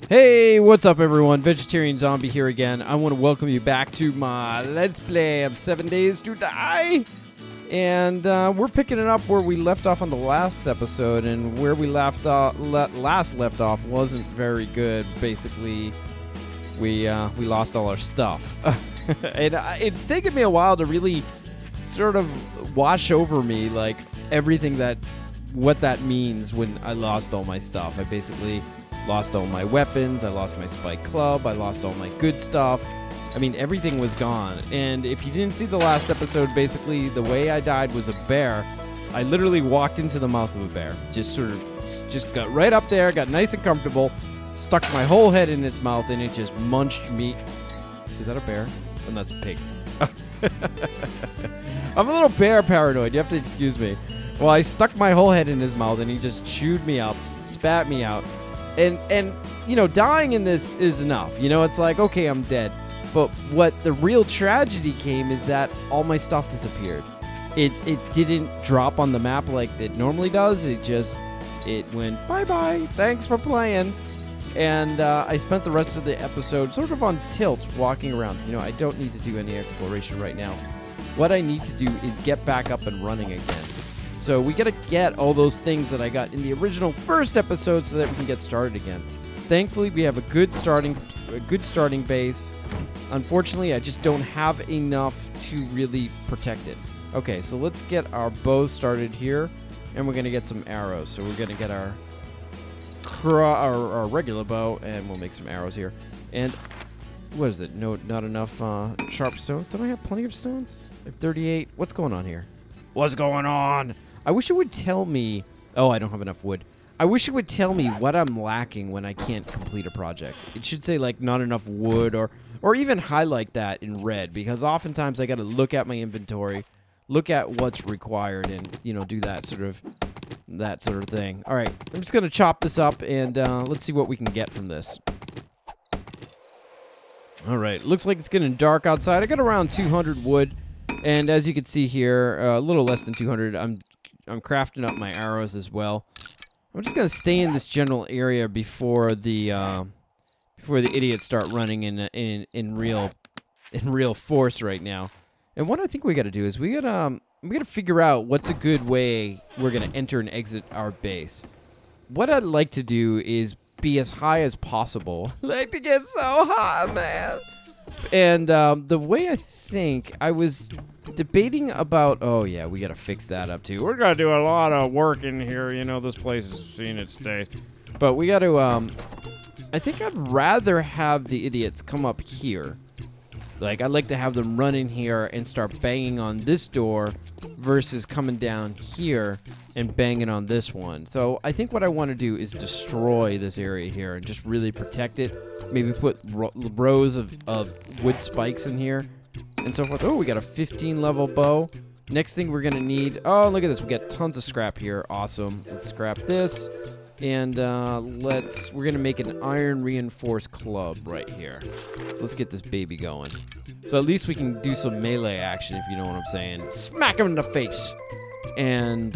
Hey, what's up everyone? VegetarianZombie here again. I want to welcome you back to my Let's Play of 7 Days to Die. And we're picking it up where we left off on the last episode, and where we last left off wasn't very good. Basically, we lost all our stuff. And it's taken me a while to really sort of wash over me, like, everything what that means when I lost all my stuff. I basically lost all my weapons, I lost my spike club, I lost all my good stuff. I mean, everything was gone. And if you didn't see the last episode, basically the way I died was a bear. I literally walked into the mouth of a bear. Just got right up there, got nice and comfortable, stuck my whole head in its mouth, and it just munched me. Is that a bear? Oh, that's a pig. I'm a little bear paranoid, you have to excuse me. Well, I stuck my whole head in his mouth, and he just chewed me up, spat me out. And you know, dying in this is enough. You know, it's like, okay, I'm dead. But what the real tragedy came is that all my stuff disappeared. It didn't drop on the map like it normally does. It went, bye-bye, thanks for playing. And I spent the rest of the episode sort of on tilt, walking around. You know, I don't need to do any exploration right now. What I need to do is get back up and running again. So we gotta get all those things that I got in the original first episode so that we can get started again. Thankfully, we have a good starting base. Unfortunately, I just don't have enough to really protect it. Okay, so let's get our bow started here, and we're gonna get some arrows. So we're gonna get our regular bow, and we'll make some arrows here. And what is it? No, not enough sharp stones. Don't I have plenty of stones? I have 38. What's going on here? What's going on? I wish it would tell me... Oh, I don't have enough wood. I wish it would tell me what I'm lacking when I can't complete a project. It should say, like, not enough wood, or even highlight that in red, because oftentimes I got to look at my inventory, look at what's required, and, you know, do that sort of thing. All right, I'm just going to chop this up, and let's see what we can get from this. All right, looks like it's getting dark outside. I got around 200 wood. And as you can see here, a little less than 200. I'm crafting up my arrows as well. I'm just gonna stay in this general area before the idiots start running in real force right now. And what I think we got to do is we gotta figure out what's a good way we're gonna enter and exit our base. What I'd like to do is be as high as possible. I like to get so high, man. And the way I think I was debating about, oh yeah, we gotta fix that up too. We're gonna do a lot of work in here, you know, this place has seen its day. But we gotta I think I'd rather have the idiots come up here. Like, I'd like to have them run in here and start banging on this door versus coming down here and banging on this one. So I think what I want to do is destroy this area here and just really protect it. Maybe put rows of wood spikes in here and so forth. Oh, we got a 15 level bow. Next thing we're going to need... Oh, look at this. We got tons of scrap here. Awesome. Let's scrap this. And we're going to make an iron reinforced club right here. So let's get this baby going. So at least we can do some melee action, if you know what I'm saying. Smack him in the face. And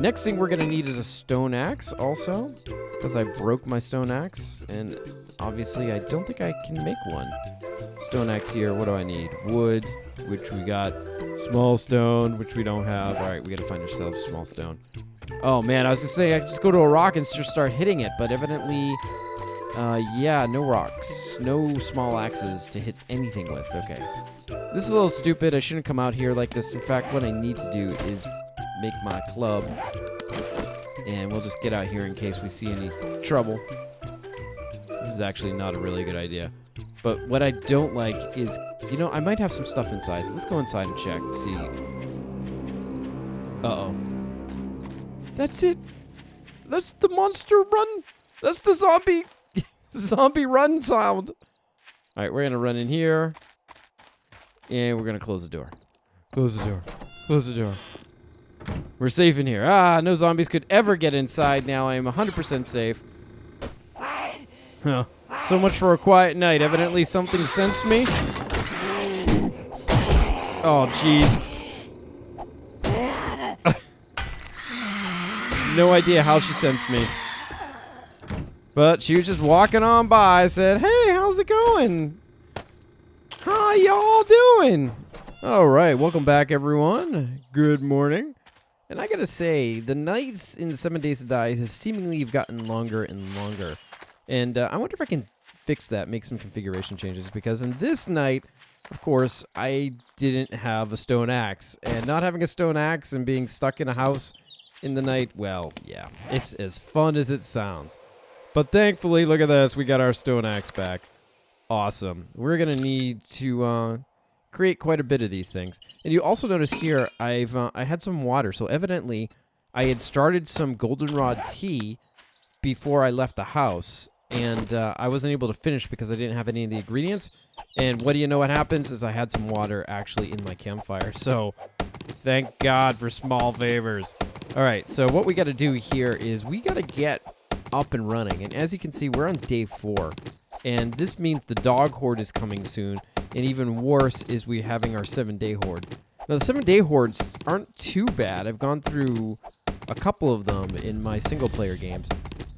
next thing we're going to need is a stone axe also, because I broke my stone axe. And obviously I don't think I can make one. Stone axe here. What do I need? Wood, which we got. Small stone, which we don't have. All right, we got to find ourselves small stone. Oh, man, I was going to say I could just go to a rock and just start hitting it, but evidently, yeah, no rocks. No small axes to hit anything with. Okay. This is a little stupid. I shouldn't come out here like this. In fact, what I need to do is make my club, and we'll just get out here in case we see any trouble. This is actually not a really good idea. But what I don't like is, you know, I might have some stuff inside. Let's go inside and check and see. Uh-oh. That's it. That's the monster run. That's the zombie run sound. All right, we're going to run in here. And we're going to close the door. Close the door. Close the door. We're safe in here. Ah, no zombies could ever get inside now. I am 100% safe. Huh. So much for a quiet night. Evidently something sensed me. Oh, jeez. No idea how she sensed me. But she was just walking on by, said, "Hey, how's it going? How y'all doing?" All right, welcome back, everyone. Good morning. And I gotta say, the nights in 7 Days to Die have seemingly gotten longer and longer. And I wonder if I can fix that, make some configuration changes, because in this night, of course, I didn't have a stone axe. And not having a stone axe and being stuck in a house in the night, well, yeah, it's as fun as it sounds. But thankfully, look at this, we got our stone axe back. Awesome. We're going to need to create quite a bit of these things. And you also notice here, I had some water. So evidently, I had started some goldenrod tea before I left the house. And I wasn't able to finish because I didn't have any of the ingredients. And what do you know what happens is I had some water actually in my campfire. So thank God for small favors. All right, so what we got to do here is we got to get up and running. And as you can see, we're on day 4. And this means the dog horde is coming soon. And even worse is we having our 7-day horde. Now, the 7-day hordes aren't too bad. I've gone through a couple of them in my single-player games.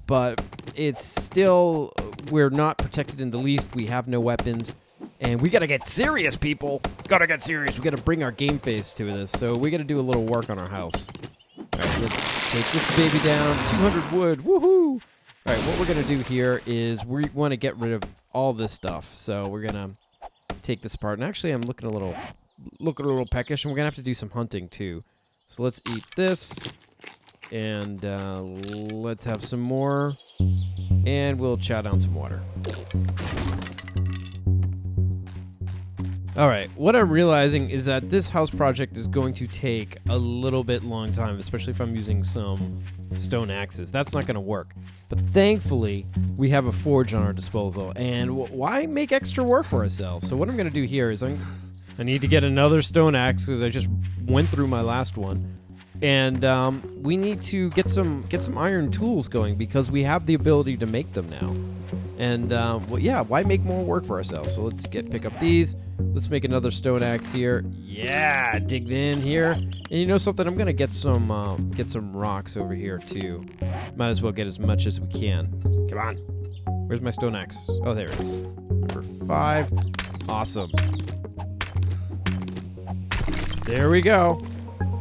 But it's still, we're not protected in the least. We have no weapons. And we got to get serious, people. Got to get serious. We got to bring our game face to this. So we got to do a little work on our house. All right, let's take this baby down. 200 wood. Woohoo! All right, what we're going to do here is we want to get rid of all this stuff. So we're going to take this apart. And actually, I'm looking a little peckish, and we're going to have to do some hunting, too. So let's eat this. And let's have some more. And we'll chow down some water. All right, what I'm realizing is that this house project is going to take a little bit long time, especially if I'm using some stone axes. That's not going to work. But thankfully, we have a forge on our disposal. And why make extra work for ourselves? So what I'm going to do here is I need to get another stone axe because I just went through my last one. And we need to get some iron tools going because we have the ability to make them now. And well, yeah, why make more work for ourselves? So let's pick up these. Let's make another stone axe here. Yeah, dig in here. And you know something? I'm gonna get some rocks over here too. Might as well get as much as we can. Come on. Where's my stone axe? Oh, there it is. Number 5. Awesome. There we go.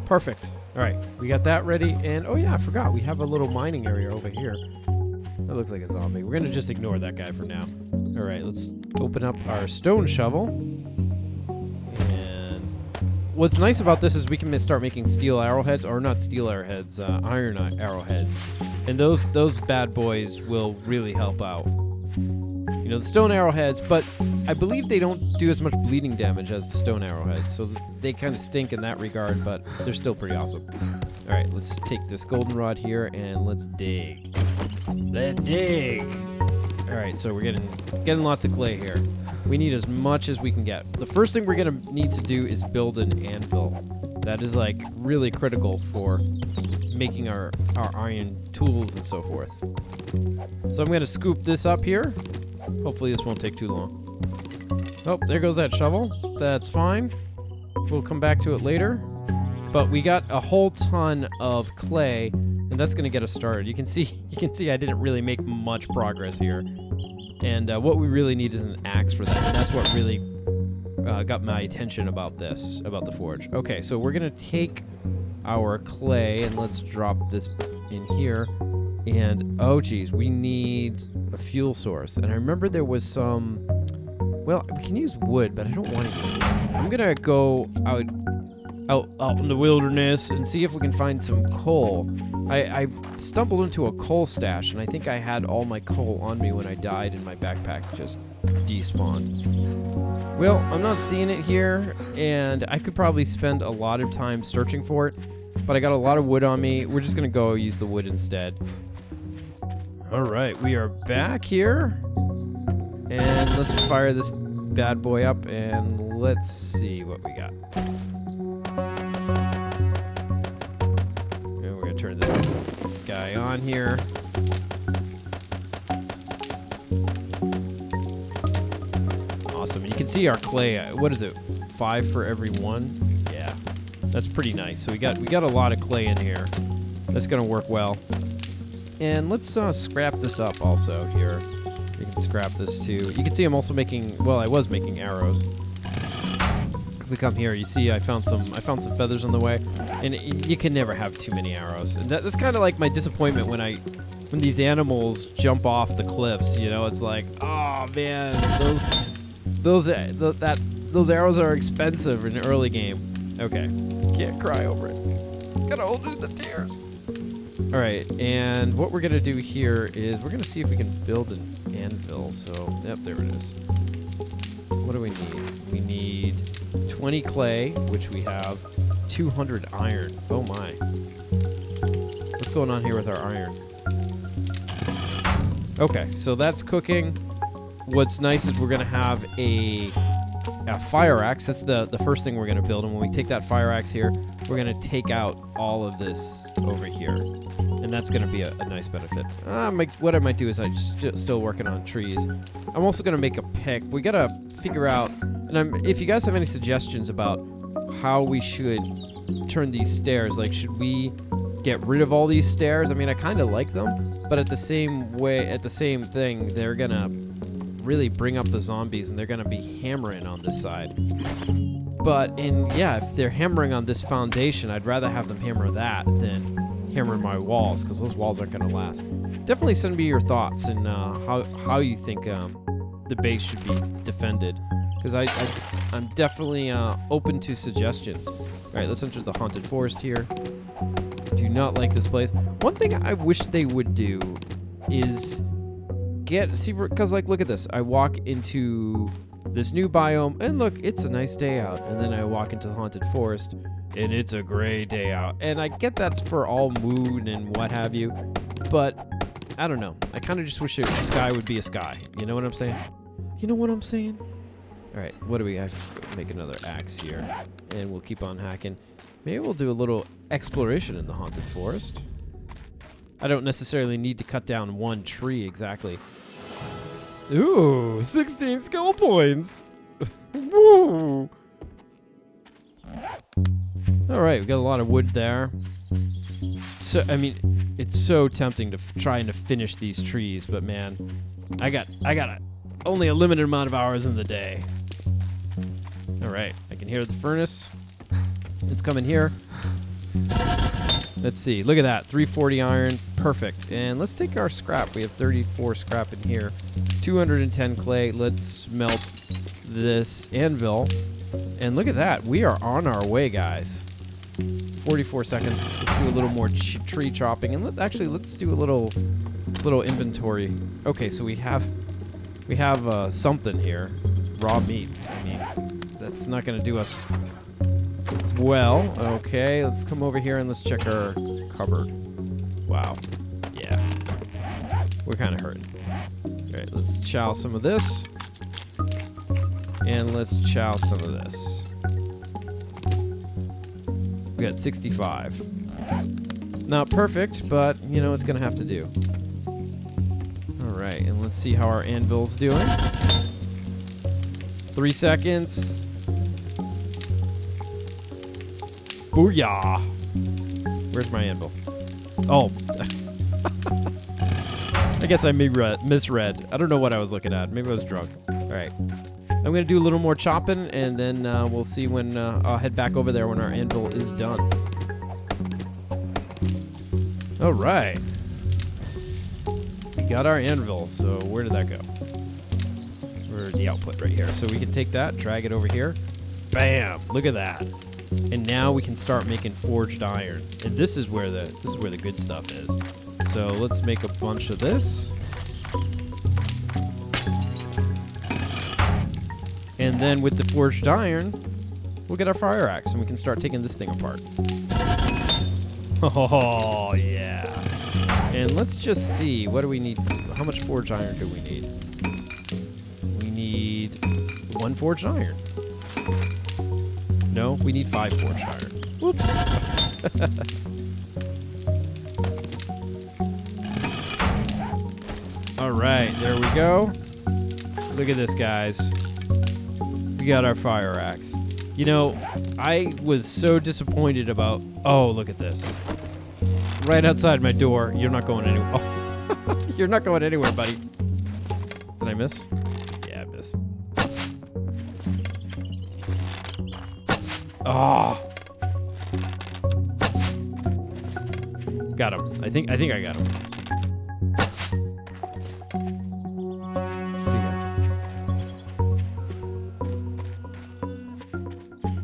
Perfect. All right, we got that ready. And oh yeah, I forgot. We have a little mining area over here. That looks like a zombie. We're gonna just ignore that guy for now. All right, let's open up our stone shovel. And what's nice about this is we can start making steel arrowheads, or not steel arrowheads, iron arrowheads. And those bad boys will really help out. You know, the stone arrowheads, but I believe they don't do as much bleeding damage as the stone arrowheads, so they kind of stink in that regard, but they're still pretty awesome. All right, let's take this goldenrod here and let's dig. Let's dig. All right, so we're getting lots of clay here. We need as much as we can get. The first thing we're gonna need to do is build an anvil. That is like really critical for making our iron tools and so forth. So I'm gonna scoop this up here. Hopefully this won't take too long. Oh, there goes that shovel. That's fine. We'll come back to it later. But we got a whole ton of clay, and that's going to get us started. You can see I didn't really make much progress here. And what we really need is an axe for that. And that's what really got my attention about the forge. Okay, so we're going to take our clay, and let's drop this in here. And, oh, geez, we need a fuel source. And I remember there was some... Well, we can use wood, but I don't want to use wood. I'm going to go out in the wilderness and see if we can find some coal. I stumbled into a coal stash, and I think I had all my coal on me when I died, and my backpack just despawned. Well, I'm not seeing it here, and I could probably spend a lot of time searching for it, but I got a lot of wood on me. We're just going to go use the wood instead. All right, we are back here, and let's fire this bad boy up, and let's see what we got. And we're going to turn this guy on here. Awesome. You can see our clay. What is it? 5 for every 1? Yeah, that's pretty nice. So we got a lot of clay in here. That's going to work well. And let's scrap this up also here. You can scrap this too. You can see I'm also making, well, I was making arrows. If we come here, you see I found some feathers on the way. And you can never have too many arrows. And that's kind of like my disappointment when these animals jump off the cliffs, you know, it's like, oh man, those arrows are expensive in the early game. Okay, can't cry over it. Gotta hold it in the tears. All right, and what we're gonna do here is we're gonna see if we can build an anvil. So, yep, there it is. What do we need? We need 20 clay, which we have, 200 iron. Oh my. What's going on here with our iron? Okay, so that's cooking. What's nice is we're gonna have a fire axe. That's the first thing we're gonna build, and when we take that fire axe here, we're gonna take out all of this over here, and that's gonna be a nice benefit. What I might do is I'm still working on trees. I'm also gonna make a pick. We gotta figure out, and if you guys have any suggestions about how we should turn these stairs, like should we get rid of all these stairs? I mean, I kind of like them, but at the same thing, they're gonna really bring up the zombies, and they're gonna be hammering on this side. But if they're hammering on this foundation, I'd rather have them hammer that than hammer my walls, because those walls aren't gonna last. Definitely send me your thoughts and how you think the base should be defended, because I'm definitely open to suggestions. All right, let's enter the haunted forest here. Do not like this place. One thing I wish they would do is because like look at this. I walk into this new biome and look, it's a nice day out, and then I walk into the haunted forest and it's a gray day out. And I get that's for all mood and what have you, but I don't know. I kind of just wish the sky would be a sky. You know what I'm saying? You know what I'm saying? All right, what do we have? Make another axe here, and we'll keep on hacking. Maybe we'll do a little exploration in the haunted forest. I don't necessarily need to cut down one tree exactly. Ooh, 16 skill points. Woo! All right, we got a lot of wood there. So, I mean, it's so tempting to trying to finish these trees, but man, I got only a limited amount of hours in the day. All right, I can hear the furnace. It's coming here. Let's see. Look at that. 340 iron. Perfect. And let's take our scrap. We have 34 scrap in here. 210 clay. Let's melt this anvil. And look at that. We are on our way, guys. 44 seconds. Let's do a little more tree chopping. And let's do a little inventory. Okay, so we have something here. Raw meat. I mean, that's not going to do us well. Okay, let's come over here and let's check our cupboard. Wow. Yeah. We're kind of hurting. All right, let's chow some of this. And let's chow some of this. We got 65. Not perfect, but, you know, it's going to have to do. All right, and let's see how our anvil's doing. 3 seconds. Booyah! Where's my anvil? Oh. I guess I misread. I don't know what I was looking at. Maybe I was drunk. All right. I'm going to do a little more chopping, and then we'll see when I'll head back over there when our anvil is done. All right. We got our anvil, so where did that go? Or the output right here. So we can take that, drag it over here. Bam! Look at that. And now we can start making forged iron. And this is where the good stuff is. So let's make a bunch of this. And then with the forged iron, we'll get our fire axe and we can start taking this thing apart. Oh, yeah. And let's just see, what do we need? How much forged iron do we need? We need 1 forged iron. No, we need 5 forged iron. Whoops. All right, there we go. Look at this, guys. We got our fire axe. You know, I was so disappointed about... Oh, look at this. right outside my door. You're not going anywhere. Oh. You're not going anywhere, buddy. Did I miss? Yeah, I missed. Oh. Got him. I think I got him.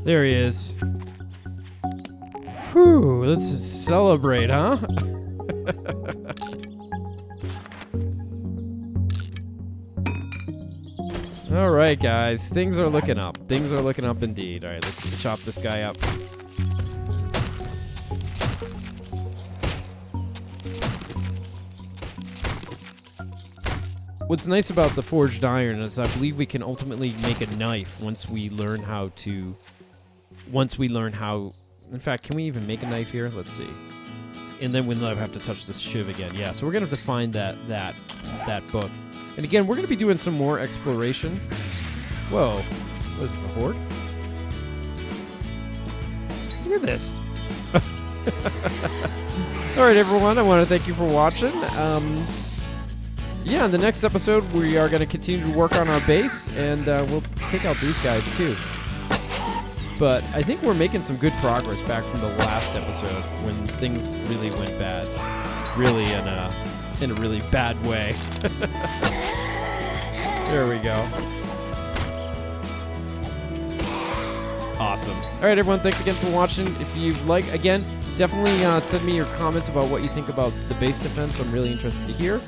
There he is. Whew, let's celebrate, huh? All right, guys. Things are looking up. Things are looking up indeed. All right, let's chop this guy up. What's nice about the forged iron is I believe we can ultimately make a knife once we learn how to... In fact, can we even make a knife here? Let's see. And then we'll never have to touch this shiv again. Yeah, so we're going to have to find that book. And again, we're going to be doing some more exploration. Whoa. What is this, a horde? Look at this. All right, everyone. I want to thank you for watching. Yeah, in the next episode, we are going to continue to work on our base, and we'll take out these guys, too. But I think we're making some good progress back from the last episode when things really went bad. Really in a really bad way. There we go. Awesome. All right, everyone, thanks again for watching. If you like, again, definitely send me your comments about what you think about the base defense. I'm really interested to hear.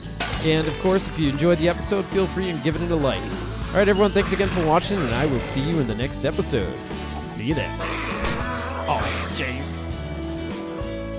And, of course, if you enjoyed the episode, feel free and give it a like. All right, everyone, thanks again for watching, and I will see you in the next episode. See you then. Oh, jeez.